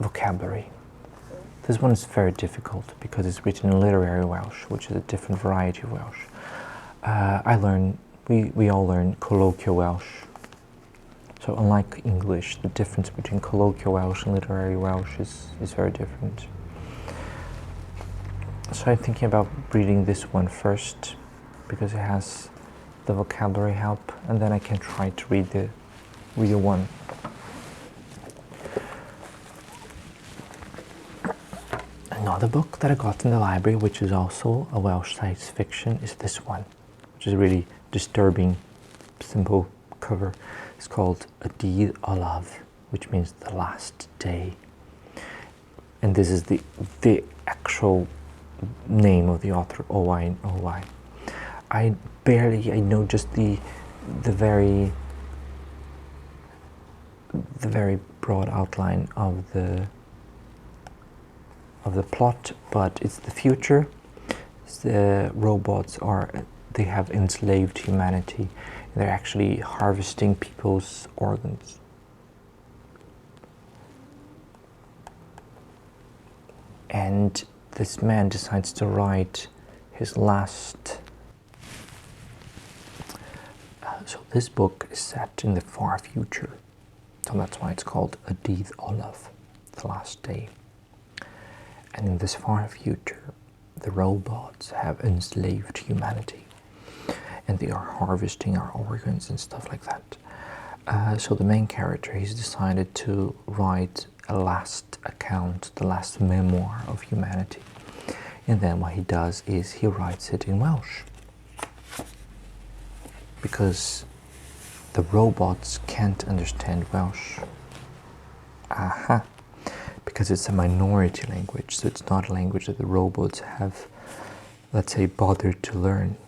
vocabulary. This one is very difficult because it's written in literary Welsh, which is a different variety of Welsh. We all learn colloquial Welsh. So unlike English, the difference between colloquial Welsh and literary Welsh is very different. So I'm thinking about reading this one first because it has the vocabulary help, and then I can try to read the real one. Another book that I got in the library, which is also a Welsh science fiction, is this one, which is a really disturbing, simple cover. It's called A Dydd Olaf, which means the last day. And this is the actual name of the author, Owain Owain. I know just the very broad outline of the plot, but it's the future. The robots they have enslaved humanity. They're actually harvesting people's organs. And this man decides to write his last. So this book is set in the far future. So that's why it's called A Dydd Olaf, the last day. And in this far future, the robots have enslaved humanity. And they are harvesting our organs and stuff like that. So the main character, he's decided to write a last account, the last memoir of humanity. And then what he does is he writes it in Welsh. Because the robots can't understand Welsh. Aha! Because it's a minority language, so it's not a language that the robots have, let's say, bothered to learn.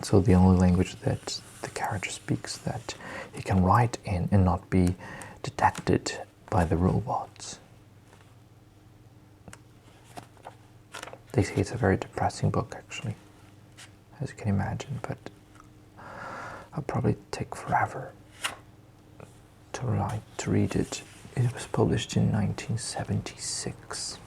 So the only language that the character speaks that he can write in and not be detected by the robots. They say it's a very depressing book, actually, as you can imagine, but I'll probably take forever to read it. It was published in 1976.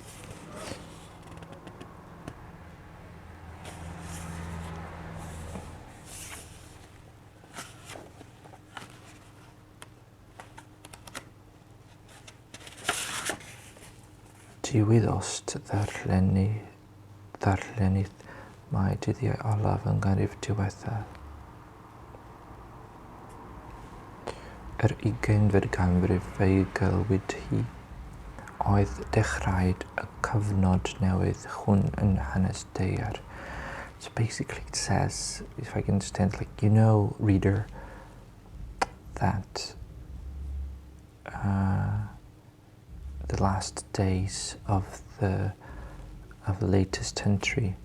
Diwyddost ddarllenith mae dyddiau olaf yn ganrif diwethaf. 20fed ganrif fe'i gylwyd hi, oedd dechraued y cyfnod newydd hwn yn hanes daear. So basically it says, if I can understand, like, you know, reader, that the last days of the latest century,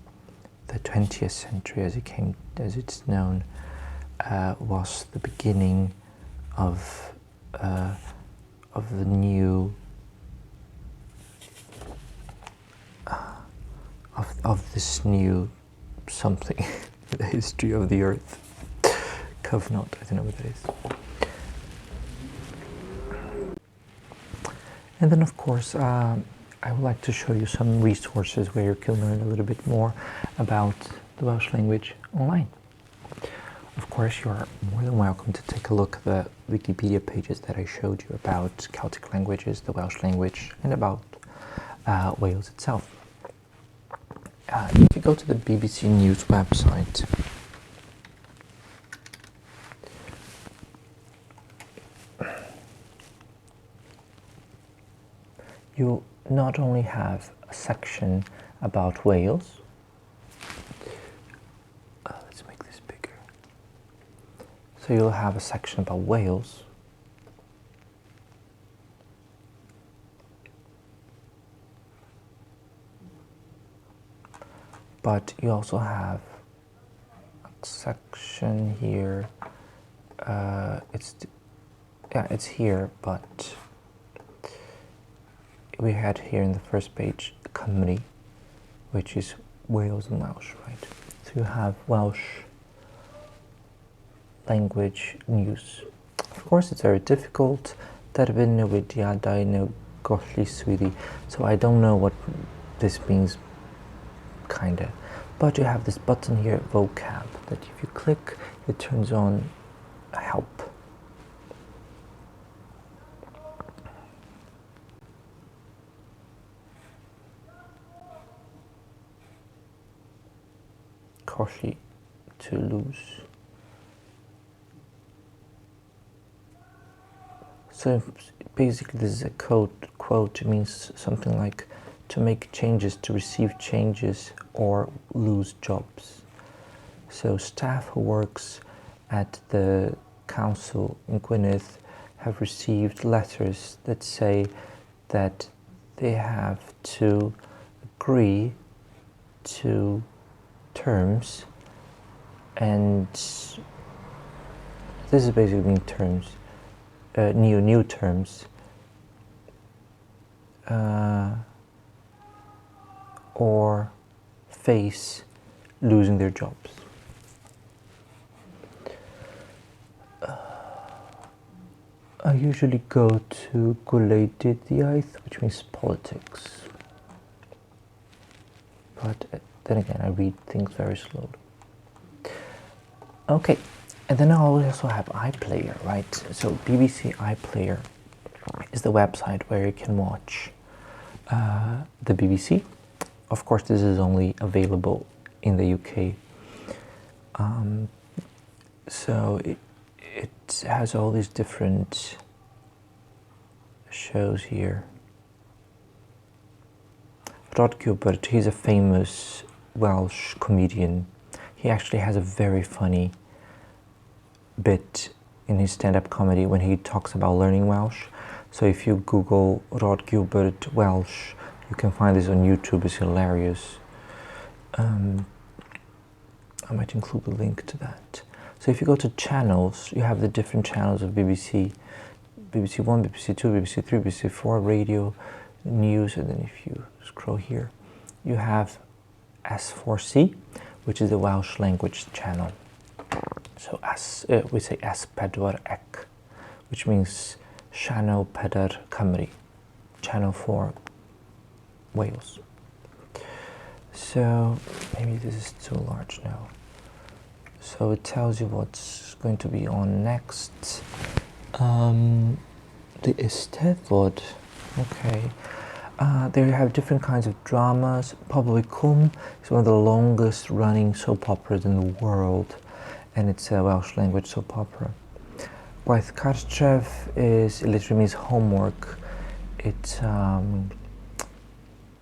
the 20th century as it's known, was the beginning of the new of this new something in the history of the earth. Covenant, I don't know what that is. And then, of course, I would like to show you some resources where you can learn a little bit more about the Welsh language online. Of course, you are more than welcome to take a look at the Wikipedia pages that I showed you about Celtic languages, the Welsh language, and about Wales itself. If you go to the BBC News website, you not only have a section about Wales, let's make this bigger. So you'll have a section about Wales. But you also have a section here. It's here, but we had here in the first page Cymru, which is Wales and Welsh, right? So you have Welsh language news. Of course, it's very difficult. Derbyn newidiadau neu golli swyddi. So I don't know what this means, kinda. But you have this button here, vocab, that if you click, it turns on help. Colli, to lose. So basically this is a quote. It means something like to make changes, to receive changes, or lose jobs. So staff who works at the council in Gwynedd have received letters that say that they have to agree to terms, and this is basically terms, new terms, or face losing their jobs. I usually go to Gwyll, which means politics, but then again I read things very slowly. Okay, and then I also have iPlayer, right? So BBC iPlayer is the website where you can watch the BBC. Of course, this is only available in the UK. So it has all these different shows here. Rhod Gilbert, he's a famous Welsh comedian. He actually has a very funny bit in his stand-up comedy when he talks about learning Welsh. So if you Google Rhod Gilbert Welsh, you can find this on YouTube. It's hilarious. I might include the link to that. So if you go to channels, you have the different channels of BBC. BBC 1, BBC 2, BBC 3, BBC 4, radio, news, and then if you scroll here, you have S4C, which is the Welsh language channel. So we say S4 Ec, which means Sianel Pedar Cymru, channel 4 Wales. So maybe this is too large now. So it tells you what's going to be on next. The Eisteddfod, okay. There you have different kinds of dramas. Pawb is one of the longest running soap operas in the world, and it's a Welsh language soap opera. Gwaith Cartref it literally means homework. It's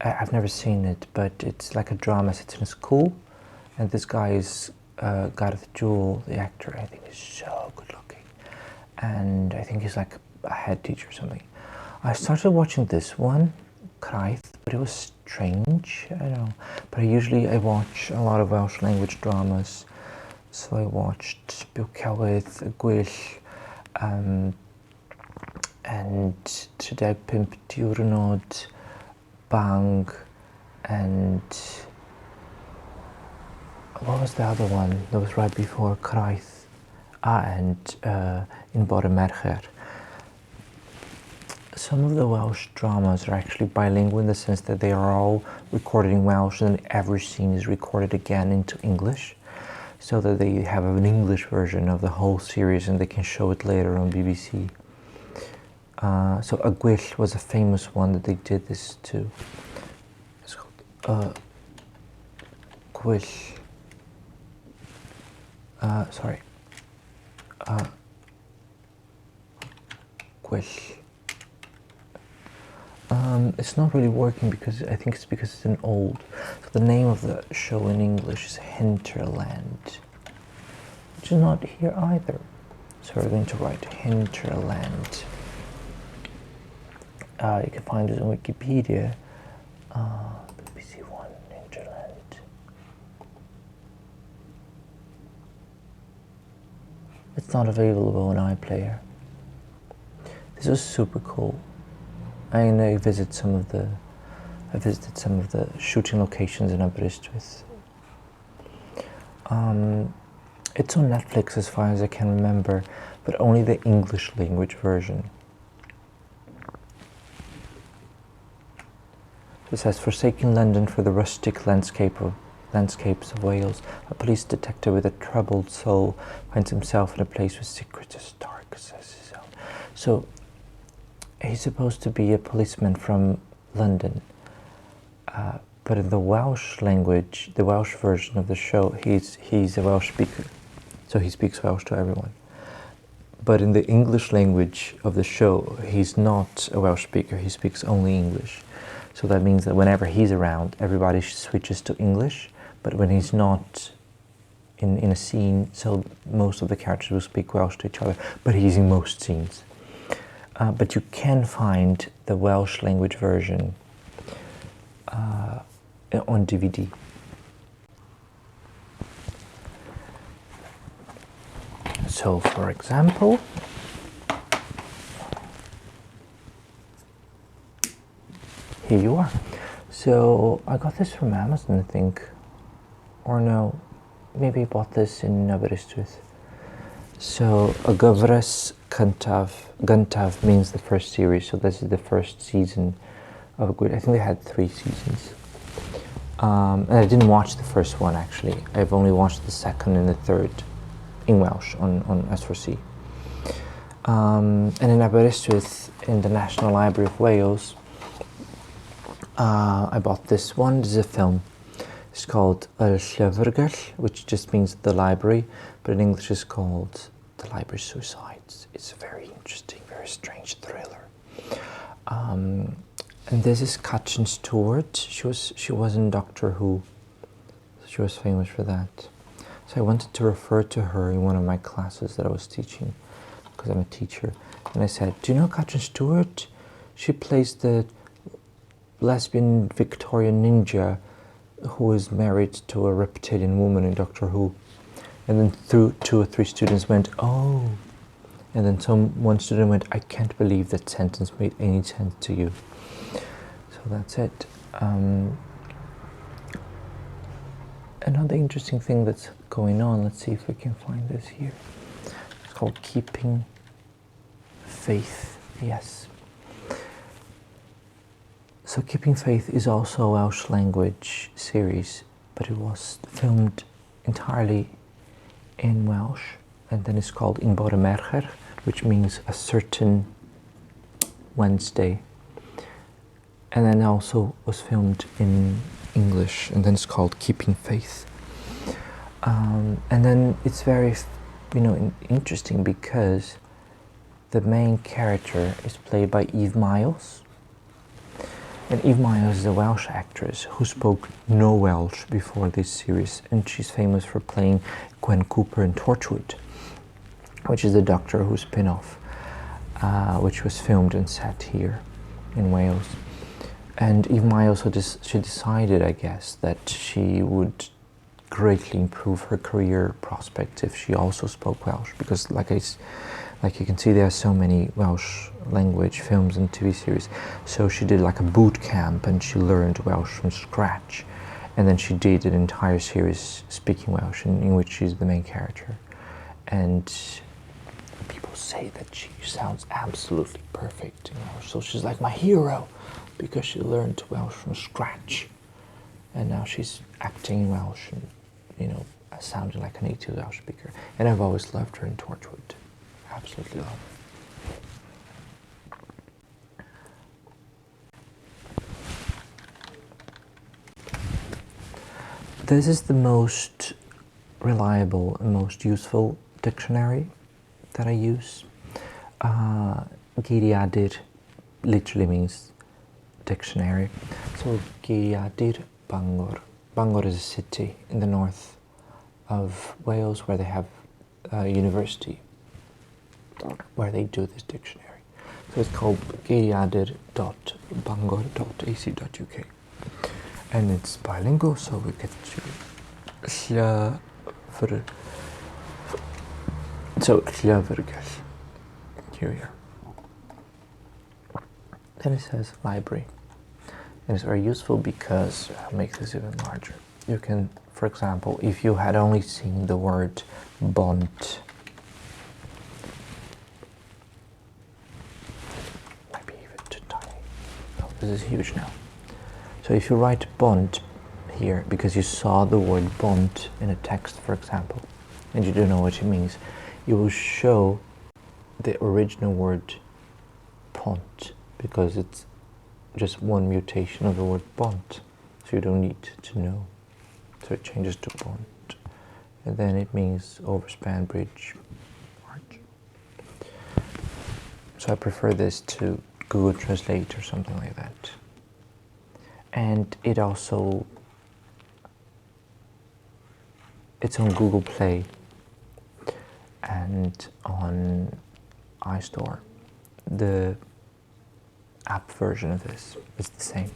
I've never seen it, but it's like a drama set in a school, and this guy is Gareth Jewell, the actor. I think he's so good looking, and I think he's like a head teacher or something. I started watching this one, Craith, but it was strange. I don't know, but I watch a lot of Welsh language dramas. So I watched Bucelwydd, Gwyll, and Trydeg Pump Diwrnod, Bang, and what was the other one that was right before Craith? And In Bore Mercher. Some of the Welsh dramas are actually bilingual in the sense that they are all recorded in Welsh and every scene is recorded again into English, so that they have an English version of the whole series and they can show it later on BBC. So a Gwyll was a famous one that they did this to. It's called Gwyll. Gwyll. It's not really working because I think it's because it's an old. So the name of the show in English is Hinterland, which is not here either. So we're going to write Hinterland. You can find this on Wikipedia. BBC One, Hinterland. It's not available on iPlayer. This was super cool. I visited some of the shooting locations in Aberystwyth. It's on Netflix as far as I can remember, but only the English language version. It says, forsaking London for the rustic landscapes of Wales, a police detective with a troubled soul finds himself in a place with secrets as dark as his own. So he's supposed to be a policeman from London, but in the Welsh language, the Welsh version of the show, he's a Welsh speaker, so he speaks Welsh to everyone. But in the English language of the show, he's not a Welsh speaker, he speaks only English. So that means that whenever he's around, everybody switches to English, but when he's not in a scene, so most of the characters will speak Welsh to each other, but he's in most scenes. But you can find the Welsh language version on DVD. So, for example, here you are. So I got this from Amazon, I think, or no, maybe I bought this in Aberystwyth. So a gyfres gyntaf means the first series, so this is the first season of a Gwyll. I think they had 3 seasons. And I didn't watch the first one actually. I've only watched the second and the third in Welsh on S4C. And in Aberystwyth, in the National Library of Wales, I bought this one. This is a film. It's called Llyfrgell, which just means the library, but in English it's called The Library Suicides. It's a very interesting, very strange thriller. And this is Catrin Stewart. She was in Doctor Who. She was famous for that. So I wanted to refer to her in one of my classes that I was teaching, because I'm a teacher. And I said, do you know Catrin Stewart? She plays the lesbian Victorian ninja who is married to a reptilian woman in Doctor Who. And then 2 or 3 students went, oh. And then one student went, I can't believe that sentence made any sense to you. So that's it. Another interesting thing that's going on, let's see if we can find this here. It's called Keeping Faith, yes. So Keeping Faith is also a Welsh language series, but it was filmed entirely in Welsh, and then it's called Un bore Mercher, which means a certain Wednesday. And then also was filmed in English, and then it's called Keeping Faith. And then it's very, interesting because the main character is played by Eve Miles. And Eve Miles is a Welsh actress who spoke no Welsh before this series, and she's famous for playing Gwen Cooper in Torchwood, which is the Doctor Who spin-off, which was filmed and set here in Wales. And Eve Miles, she decided, I guess, that she would greatly improve her career prospects if she also spoke Welsh, because like you can see, there are so many Welsh language films and TV series. So she did like a boot camp and she learned Welsh from scratch, and then she did an entire series speaking Welsh in which she's the main character. And people say that she sounds absolutely perfect in Welsh, so she's like my hero because she learned Welsh from scratch, and now she's acting in Welsh and sounding like a native Welsh speaker. And I've always loved her in Torchwood. Absolutely love her. This is the most reliable and most useful dictionary that I use. Geiriadur literally means dictionary. So Geiriadur Bangor. Bangor is a city in the north of Wales where they have a university. where they do this dictionary. So it's called geiriadur.bangor.ac.uk, and it's bilingual, so we get to llyfrgell. Here we are. Then it says library, and it's very useful because I'll make this even larger. You can, for example, if you had only seen the word bont, maybe even too tiny. Oh, this is huge now. So if you write bont here, because you saw the word bont in a text, for example, and you don't know what it means, you will show the original word pont, because it's just one mutation of the word bont, so you don't need to know. So it changes to bont, and then it means overspan, bridge, arch. So I prefer this to Google Translate or something like that. And it also, it's on Google Play and on iStore. The app version of this is the same.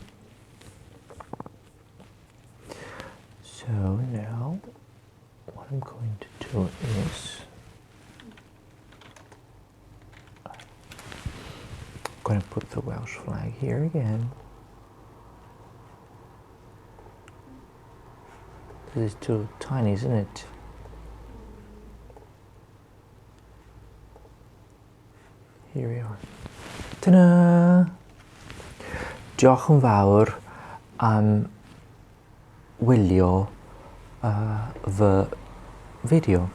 So now what I'm going to do is I'm going to put the Welsh flag here again. This is too tiny, isn't it? Here we are. Ta-da! Diolch yn fawr am wylio fy fideo.